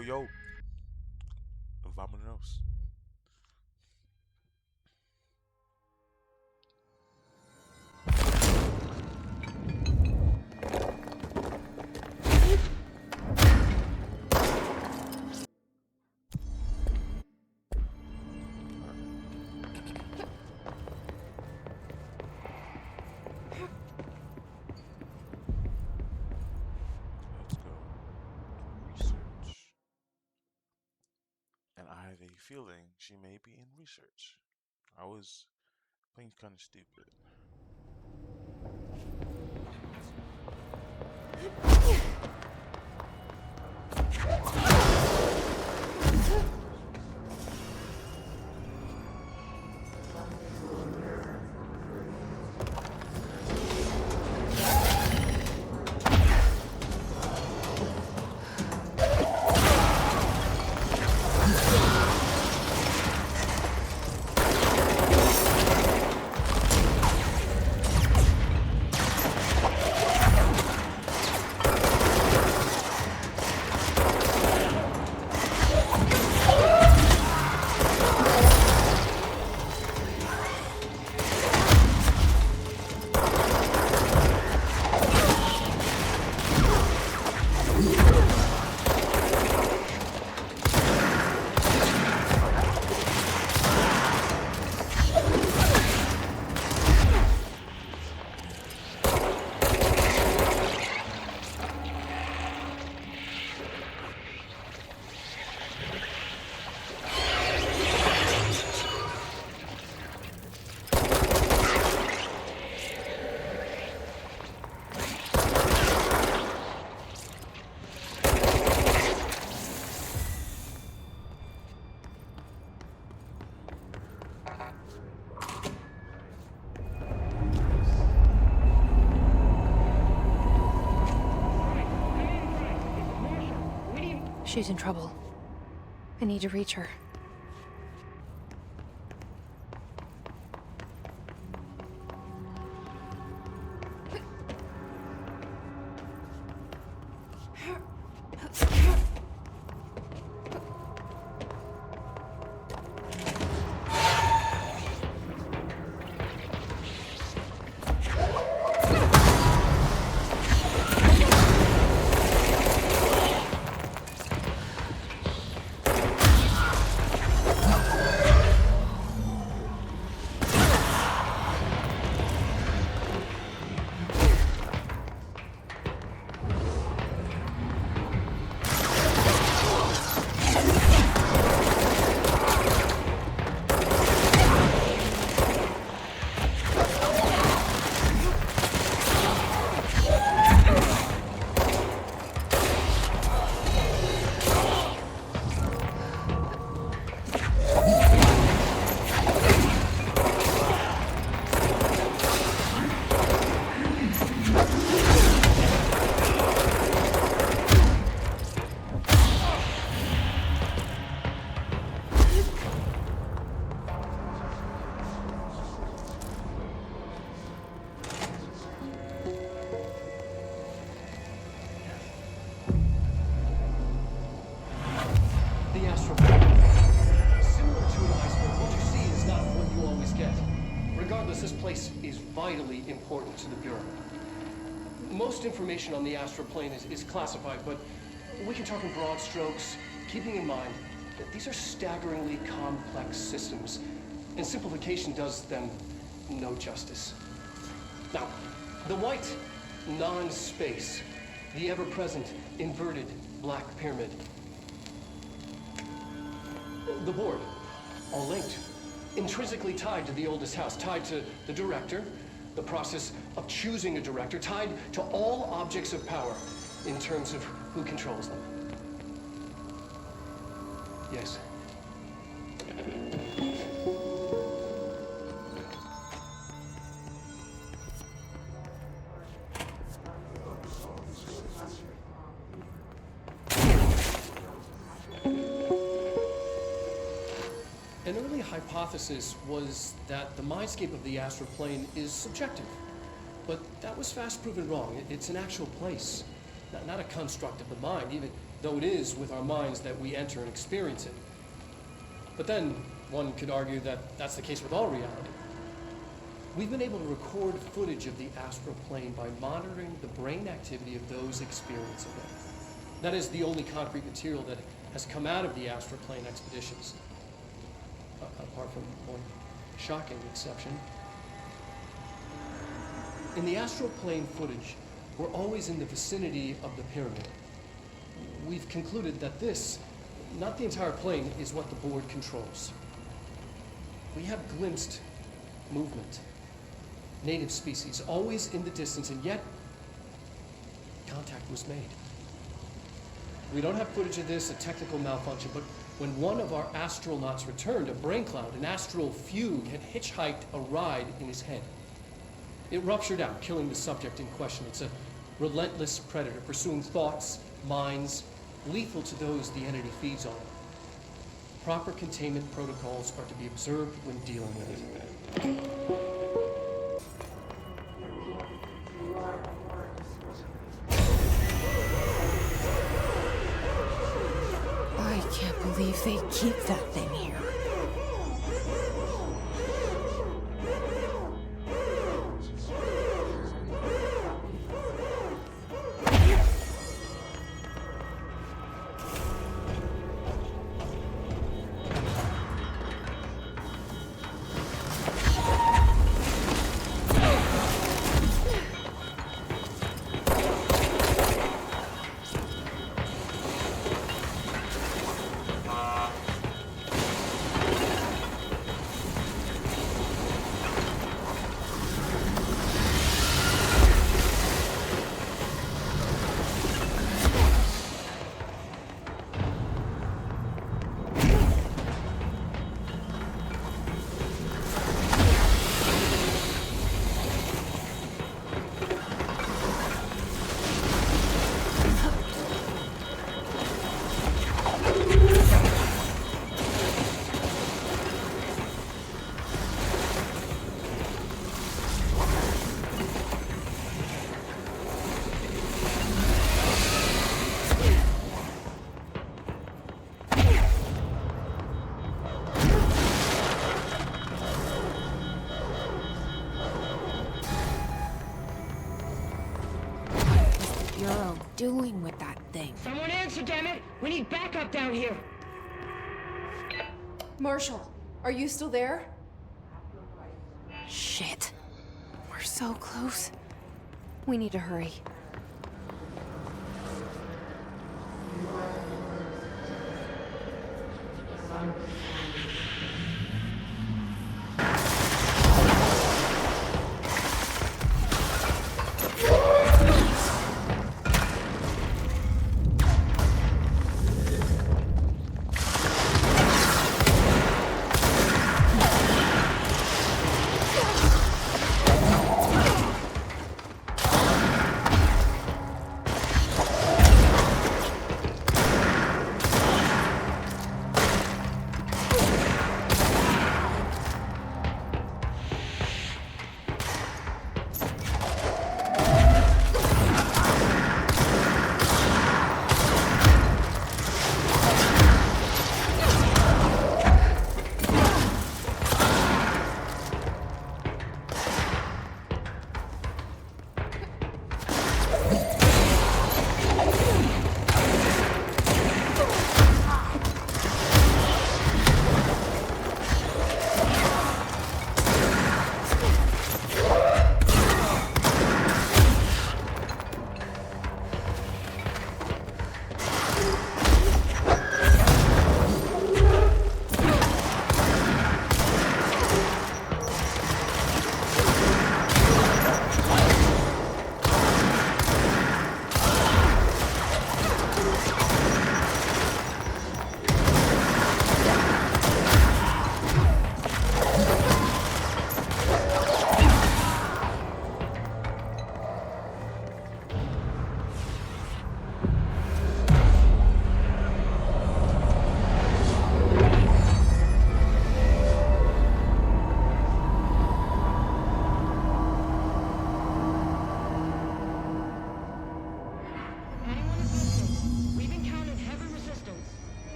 yo. Vámonos. Let's go. Research. And I have a feeling she may be in research. I was playing kind of stupid. She's in trouble. I need to reach her. This place is vitally important to the Bureau. Most information on the astral plane is classified, but we can talk in broad strokes, keeping in mind that these are staggeringly complex systems, and simplification does them no justice. Now, the white non-space, the ever-present inverted black pyramid, the board, all linked. Intrinsically tied to the oldest house, tied to the director, the process of choosing a director, tied to all objects of power in terms of who controls them. Yes. An early hypothesis was that the mindscape of the astral plane is subjective, but that was fast proven wrong. It's an actual place. Not a construct of the mind, even though it is with our minds that we enter and experience it. But then one could argue that that's the case with all reality. We've been able to record footage of the astral plane by monitoring the brain activity of those experiencing it. That is the only concrete material that has come out of the astral plane expeditions, apart from one shocking exception. In the astral plane footage, we're always in the vicinity of the pyramid. We've concluded that this, not the entire plane, is what the board controls. We have glimpsed movement, native species, always in the distance, and yet contact was made. We don't have footage of this, a technical malfunction, but when one of our astronauts returned, a brain cloud, an astral fugue, had hitchhiked a ride in his head. It ruptured out, killing the subject in question. It's a relentless predator, pursuing thoughts, minds, lethal to those the entity feeds on. Proper containment protocols are to be observed when dealing with it. I can't believe they keep that thing here. Bureau doing with that thing? Someone answer, damn it! We need backup down here! Marshall, are you still there? Shit. We're so close. We need to hurry.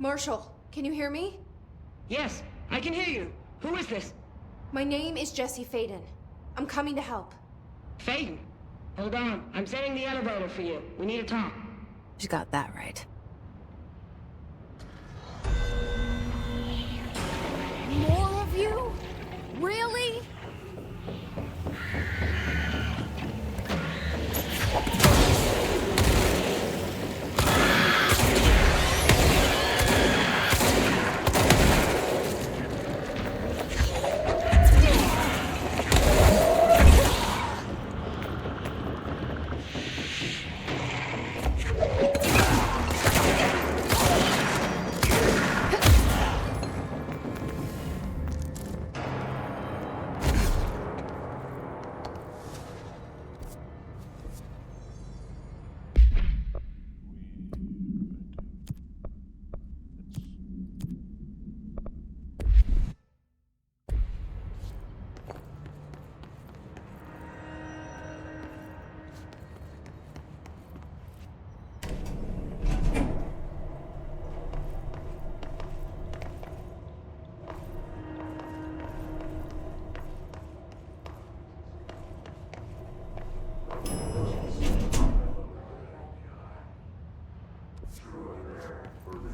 Marshall, can you hear me? Yes, I can hear you. Who is this? My name is Jesse Faden. I'm coming to help. Faden. Hold on. I'm setting the elevator for you. We need to talk. She's got that right. More of you? Really?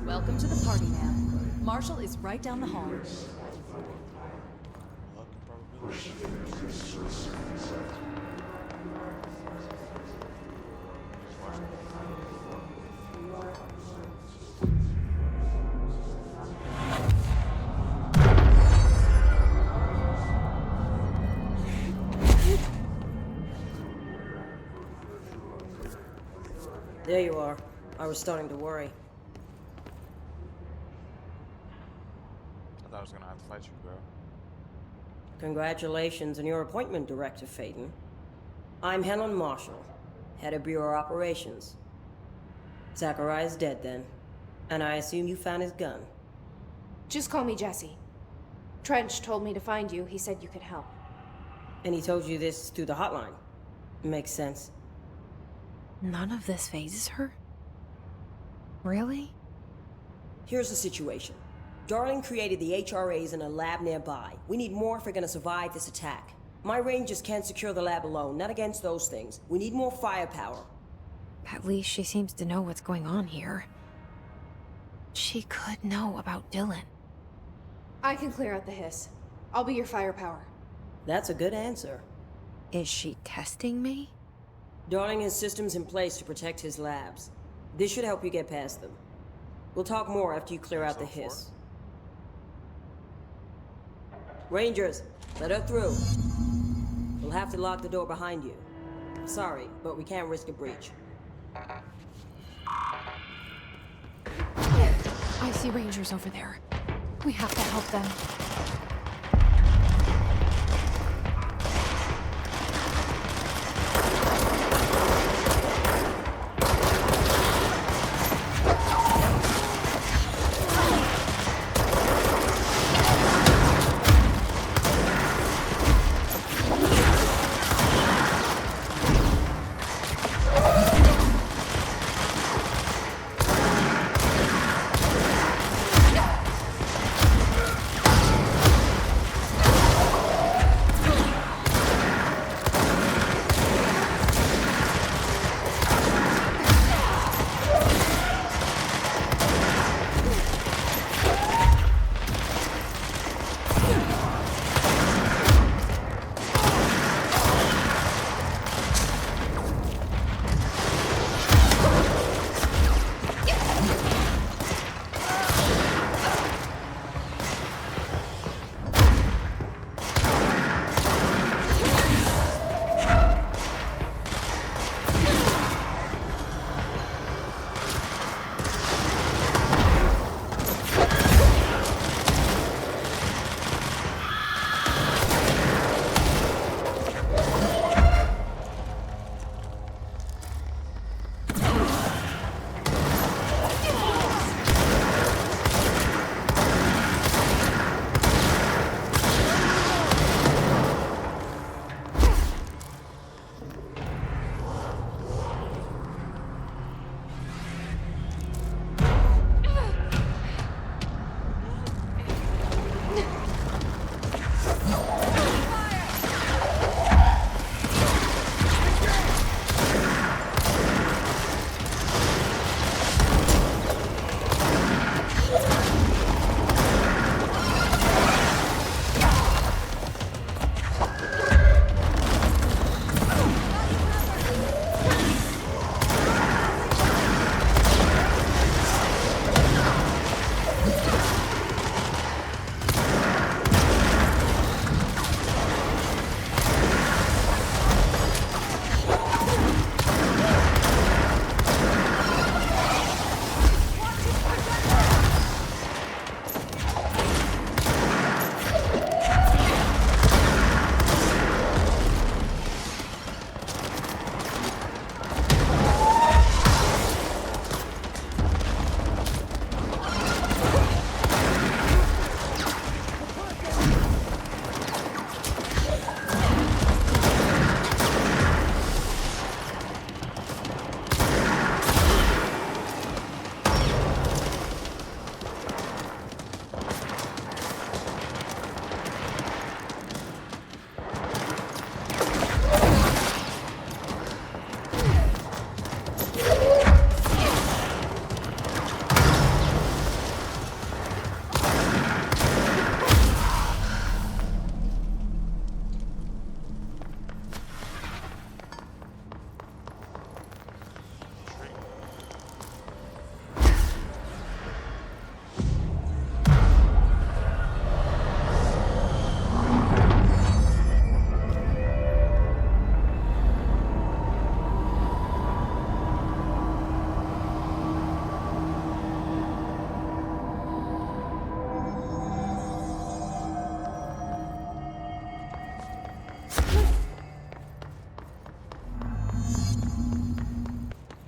Welcome to the party, ma'am. Marshall is right down the hall. Luck and probability. There you are. I was starting to worry. I thought I was gonna have to fight you, girl. Congratulations on your appointment, Director Faden. I'm Helen Marshall, head of Bureau Operations. Zachariah's dead then, and I assume you found his gun. Just call me Jesse. Trench told me to find you. He said you could help. And he told you this through the hotline. Makes sense. None of this phases her? Really? Here's the situation. Darling created the HRAs in a lab nearby. We need more if we're gonna survive this attack. My rangers can't secure the lab alone, not against those things. We need more firepower. At least she seems to know what's going on here. She could know about Dylan. I can clear out the hiss. I'll be your firepower. That's a good answer. Is she testing me? Darling has systems in place to protect his labs. This should help you get past them. We'll talk more after you clear out the hiss. Rangers, let her through. We'll have to lock the door behind you. Sorry, but we can't risk a breach. I see Rangers over there. We have to help them.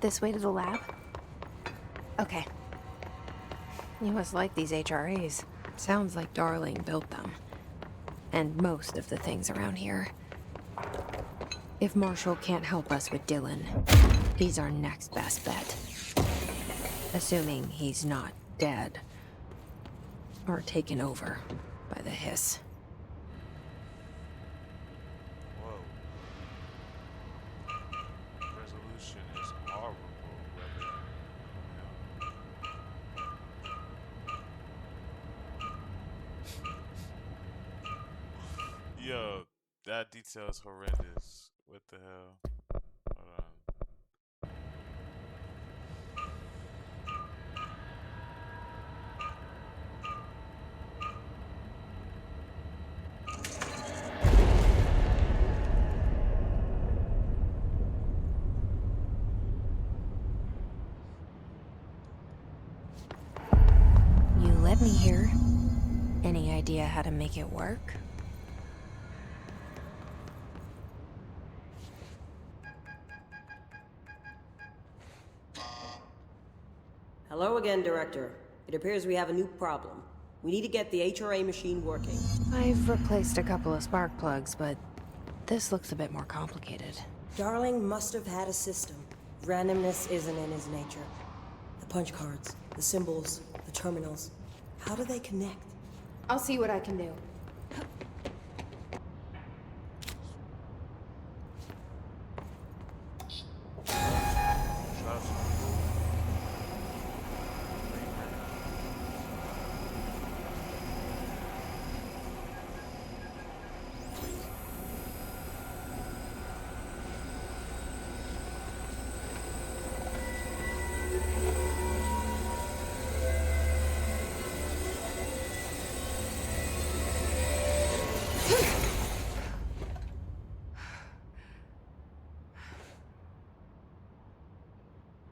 This way to the lab? Okay. You must like these HRAs. Sounds like Darling built them. And most of the things around here. If Marshall can't help us with Dylan, he's our next best bet. Assuming he's not dead. Or taken over by the Hiss. Whoa. Resolution is horrible, brother. Yo, that detail is horrendous. What the hell? Hold on. You led me here. Any idea how to make it work? Hello again, Director. It appears we have a new problem. We need to get the HRA machine working. I've replaced a couple of spark plugs, but this looks a bit more complicated. Darling must have had a system. Randomness isn't in his nature. The punch cards, the symbols, the terminals. How do they connect? I'll see what I can do.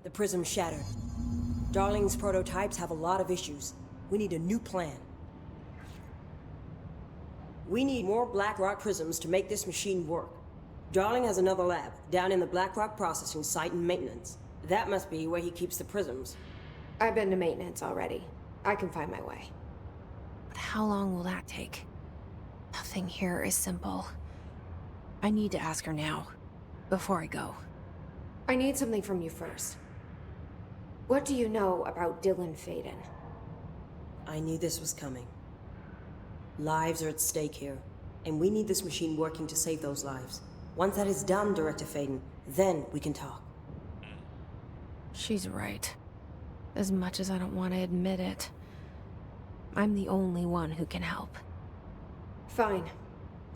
The prism shattered. Darling's prototypes have a lot of issues. We need a new plan. We need more Blackrock prisms to make this machine work. Darling has another lab, down in the Blackrock processing site in maintenance. That must be where he keeps the prisms. I've been to maintenance already. I can find my way. But how long will that take? Nothing here is simple. I need to ask her now, before I go. I need something from you first. What do you know about Dylan Faden? I knew this was coming. Lives are at stake here, and we need this machine working to save those lives. Once that is done, Director Faden, then we can talk. She's right. As much as I don't want to admit it. I'm the only one who can help. Fine.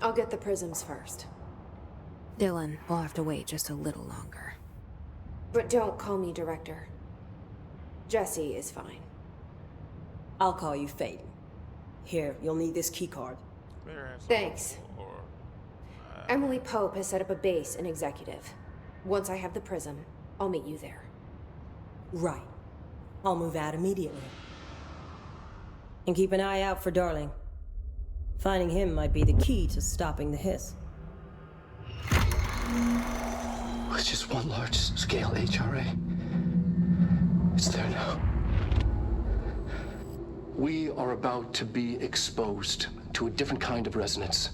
I'll get the prisms first. Dylan will have to wait just a little longer. But don't call me Director. Jesse is fine. I'll call you Faden. Here, you'll need this keycard. Thanks. Emily Pope has set up a base in Executive. Once I have the prism, I'll meet you there. Right. I'll move out immediately. And keep an eye out for Darling. Finding him might be the key to stopping the Hiss. It's just one large-scale HRA. It's there now. We are about to be exposed to a different kind of resonance.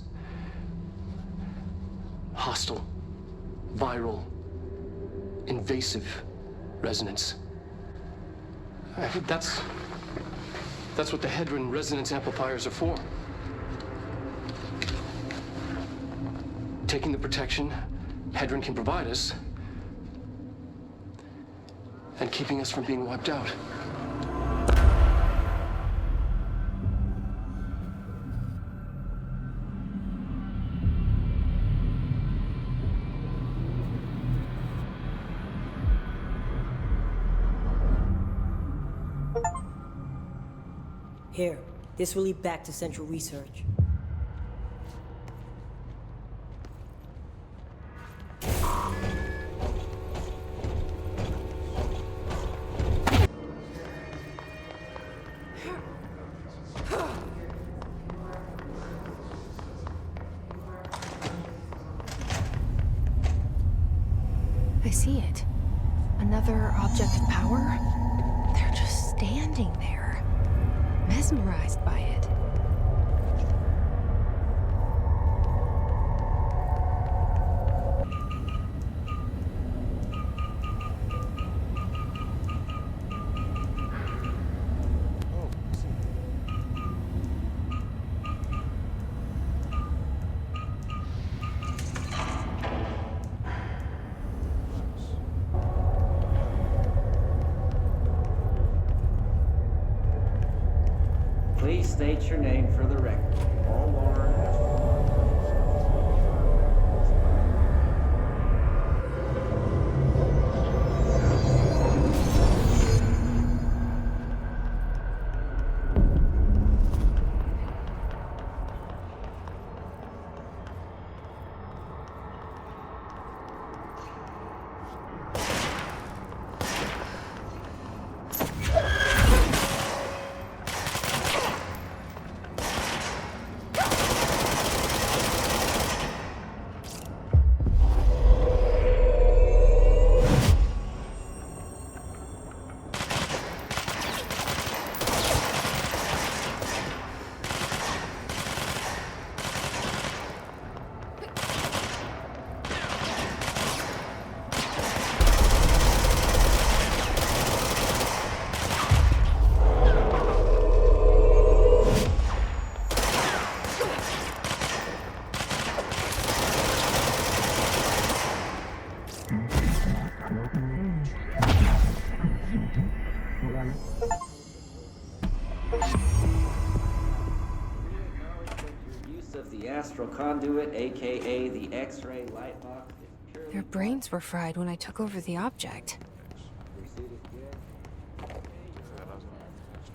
Hostile, viral, invasive resonance. That's what the Hedron resonance amplifiers are for. Taking the protection Hedron can provide us, and keeping us from being wiped out. Here, this will lead back to Central Research. I see it. Another object of power? They're just standing there, mesmerized by it. Oh, I see. Please state your name for the record. Paul Warren. Use of the astral conduit, aka the X-ray light box, is purely Their brains were fried when I took over the object. proceeded good. Said I was gonna have to finish.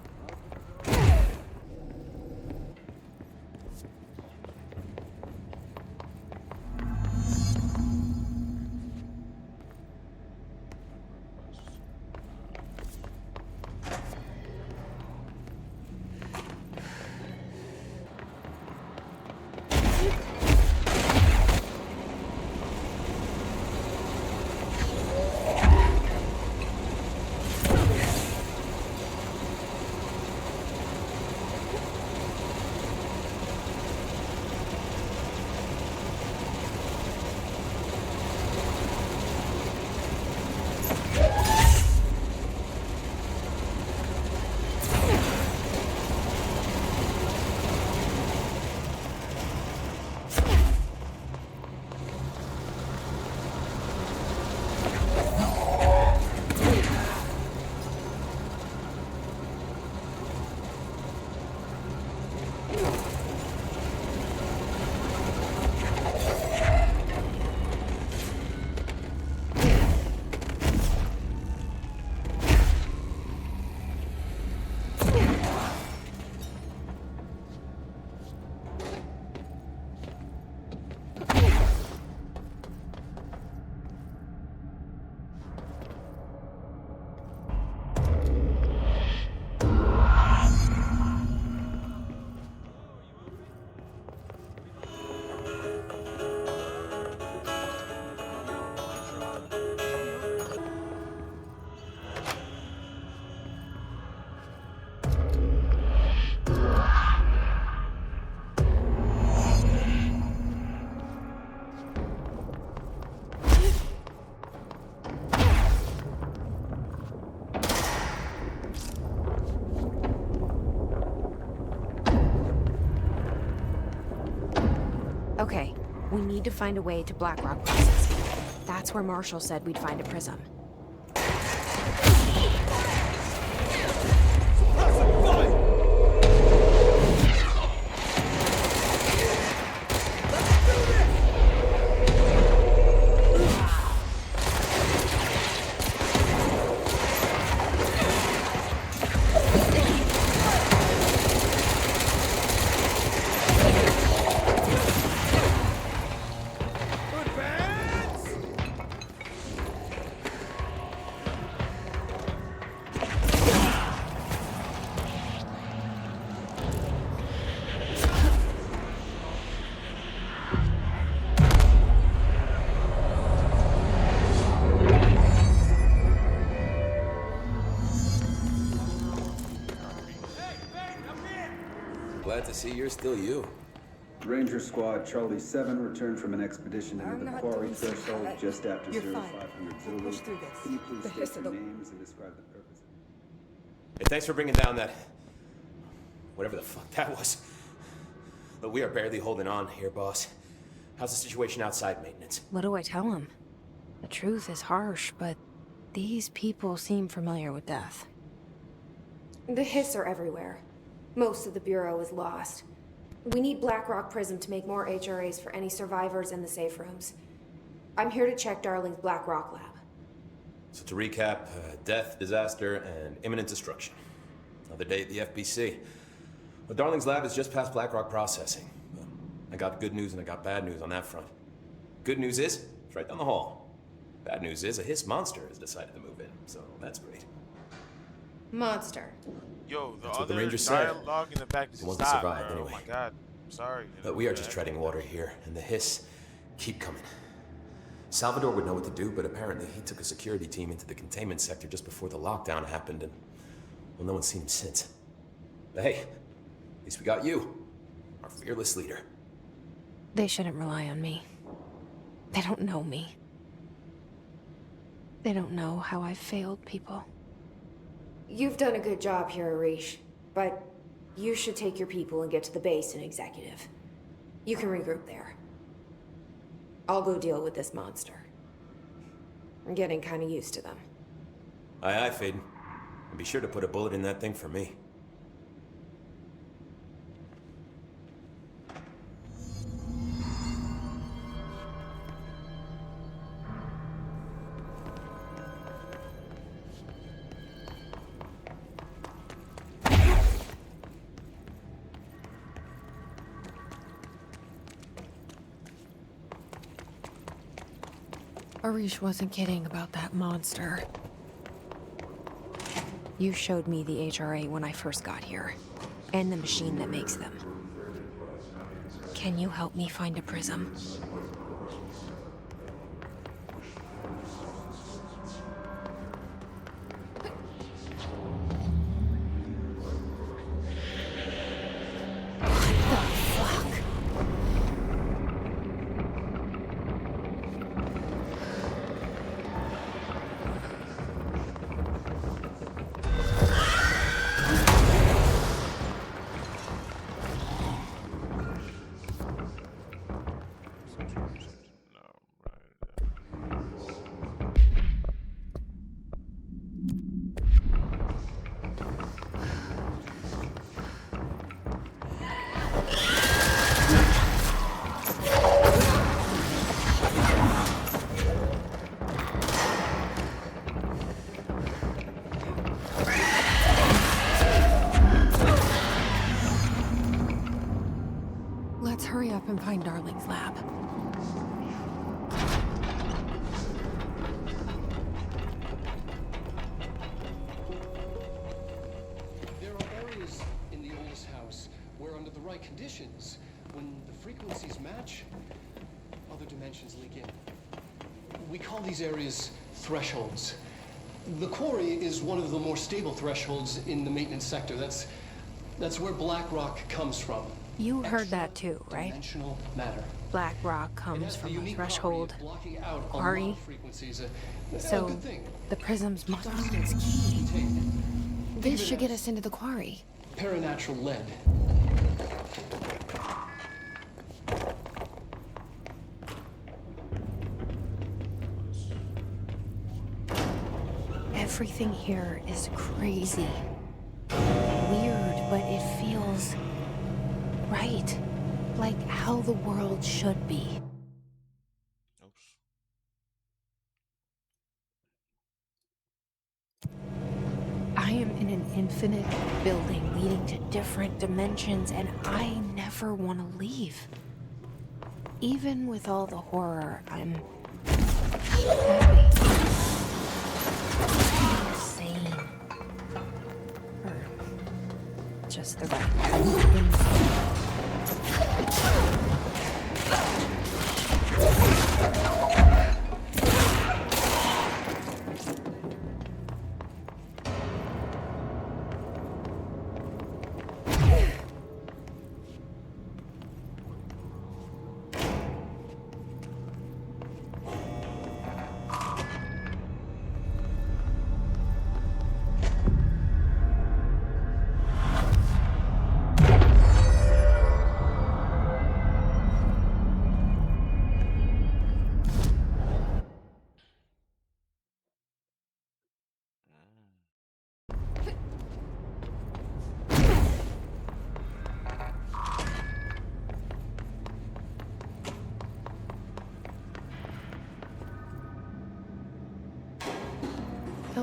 Okay, we need to find a way to Blackrock Processing. That's where Marshall said we'd find a prism. Glad to see you're still you. Ranger Squad Charlie 7 returned from an expedition into the quarry threshold just after 0500 Zulu. Push through this. Can you please The state hiss your of the- names and describe the purpose? Hey, thanks for bringing down that... whatever the fuck that was. But we are barely holding on here, boss. How's the situation outside maintenance? What do I tell him? The truth is harsh, but these people seem familiar with death. The hiss are everywhere. Most of the Bureau is lost. We need Blackrock Prism to make more HRAs for any survivors in the safe rooms. I'm here to check Darling's Blackrock lab. So to recap, death, disaster, and imminent destruction. Another day at the FBC. Well, Darling's lab is just past Blackrock processing. I got good news and I got bad news on that front. Good news is, it's right down the hall. Bad news is, a hiss monster has decided to move in, so that's great. Monster. Yo, the That's what the other Ranger said. dialogue in the back The just ones that stopped, survived, bro. anyway. Oh my god. I'm sorry. But we are just treading water here, and the hiss keep coming. Salvador would know what to do, but apparently he took a security team into the containment sector just before the lockdown happened, and, well, no one's seen him since. But hey, at least we got you, our fearless leader. They shouldn't rely on me. They don't know me. They don't know how I've failed people. You've done a good job here, Arish, but you should take your people and get to the base in Executive. You can regroup there. I'll go deal with this monster. I'm getting kind of used to them. Aye, aye, Faden. And be sure to put a bullet in that thing for me. Arish wasn't kidding about that monster. You showed me the HRA when I first got here, and the machine that makes them. Can you help me find a prism? Let's hurry up and find Darling's lab. There are areas in the oldest house where, under the right conditions, when the frequencies match, other dimensions leak in. We call these areas thresholds. The quarry is one of the more stable thresholds in the maintenance sector. That's where Blackrock comes from. You heard that too, right? Dimensional matter. Blackrock It comes has the from a unique threshold. property of blocking out a lot Quarry. of frequencies. A So, good thing. the prisms must be its Substance key. contained. This should get us into the quarry. Paranatural lead. Everything here is crazy. Weird, but it feels right. Like how the world should be. Oops. I am in an infinite building leading to different dimensions, and I never want to leave. Even with all the horror, I'm happy. Sane. Or just the right insane.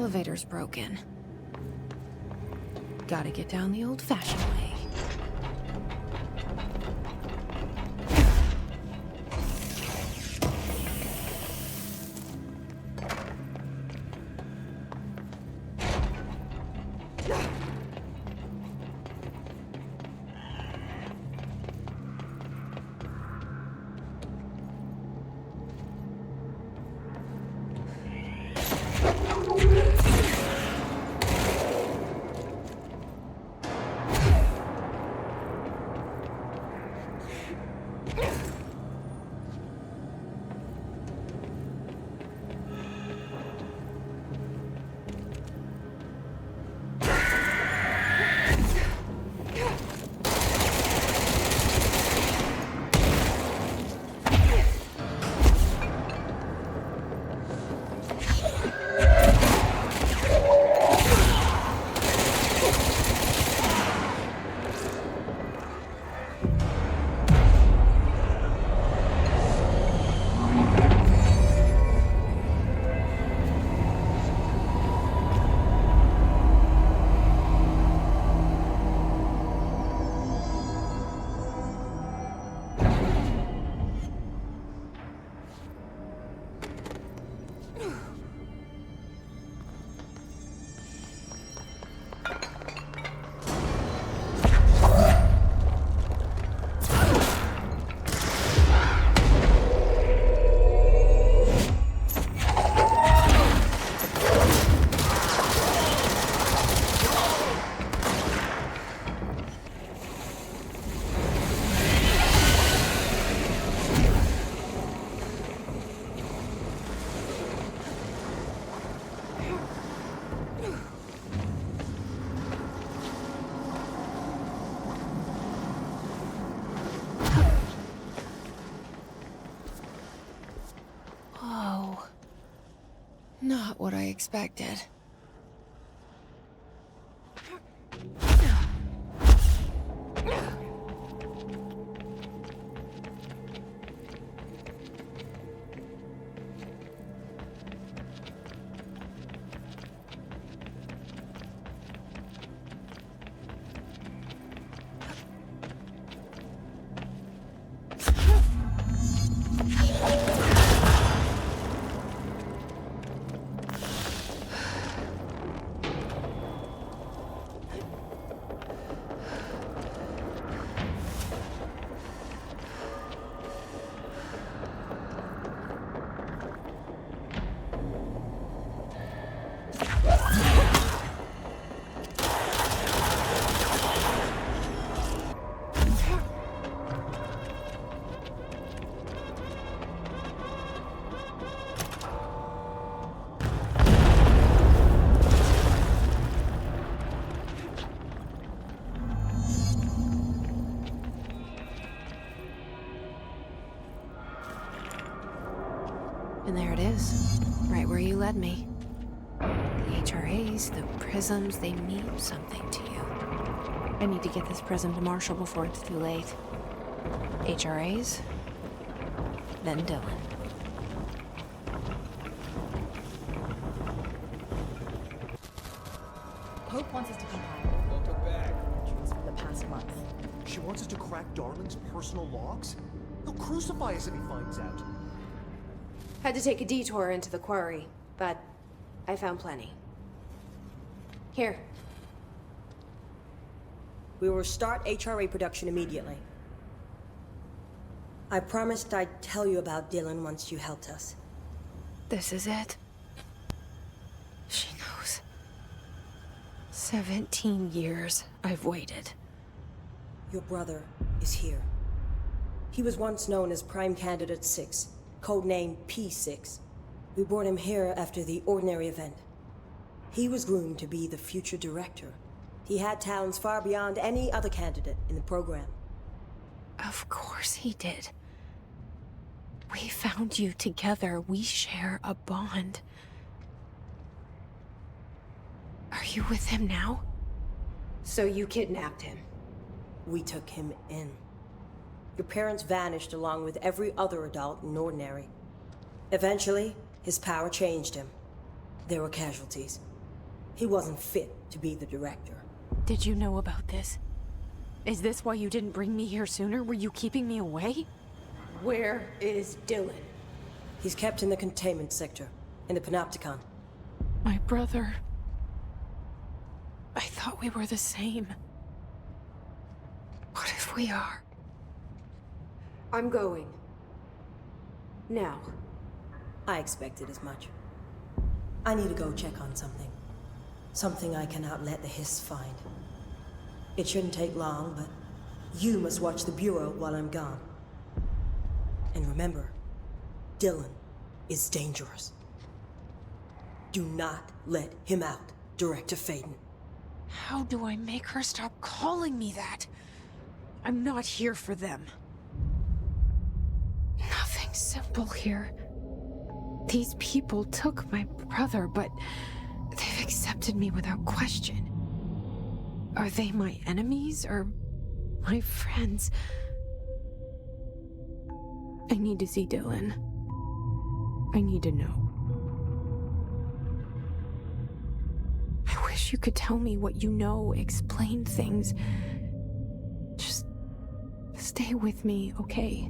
elevator's broken. Gotta get down the old-fashioned way. Not what I expected. And there it is, right where you led me. The HRAs, the prisms, they mean something to you. I need to get this prism to Marshall before it's too late. HRAs, then Dylan. Hope wants us to compile Welcome back. entries from the past month. She wants us to crack Darling's personal logs? He'll crucify us if he finds out. Had to take a detour into the quarry, but I found plenty. Here. We will start HRA production immediately. I promised I'd tell you about Dylan once you helped us. This is it. She knows. 17 years I've waited. Your brother is here. He was once known as Prime Candidate 6, codenamed P6. We brought him here after the Ordinary event. He was groomed to be the future director. He had talents far beyond any other candidate in the program. Of course he did. We found you together. We share a bond. Are you with him now? So you kidnapped him? We took him in. Your parents vanished along with every other adult in Ordinary. Eventually, his power changed him. There were casualties. He wasn't fit to be the director. Did you know about this? Is this why you didn't bring me here sooner? Were you keeping me away? Where is Dylan? He's kept in the containment sector, in the Panopticon. My brother. I thought we were the same. What if we are? I'm going. Now. I expected as much. I need to go check on something. Something I cannot let the Hiss find. It shouldn't take long, but you must watch the Bureau while I'm gone. And remember, Dylan is dangerous. Do not let him out, Director Faden. How do I make her stop calling me that? I'm not here for them. Nothing simple here. These people took my brother, but they've accepted me without question. Are they my enemies or my friends? I need to see Dylan. I need to know. I wish you could tell me what you know, explain things. Just stay with me, okay?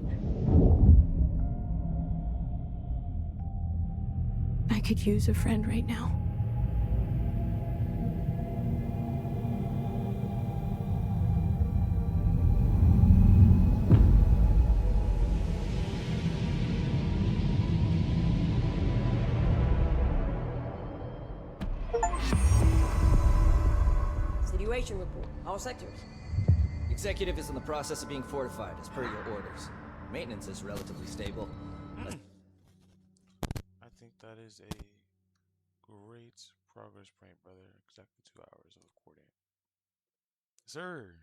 I could use a friend right now. Situation report. All sectors. Executive is in the process of being fortified, as per your orders. Maintenance is relatively stable. I think that is a great progress point, brother. Exactly 2 hours of recording. Sir.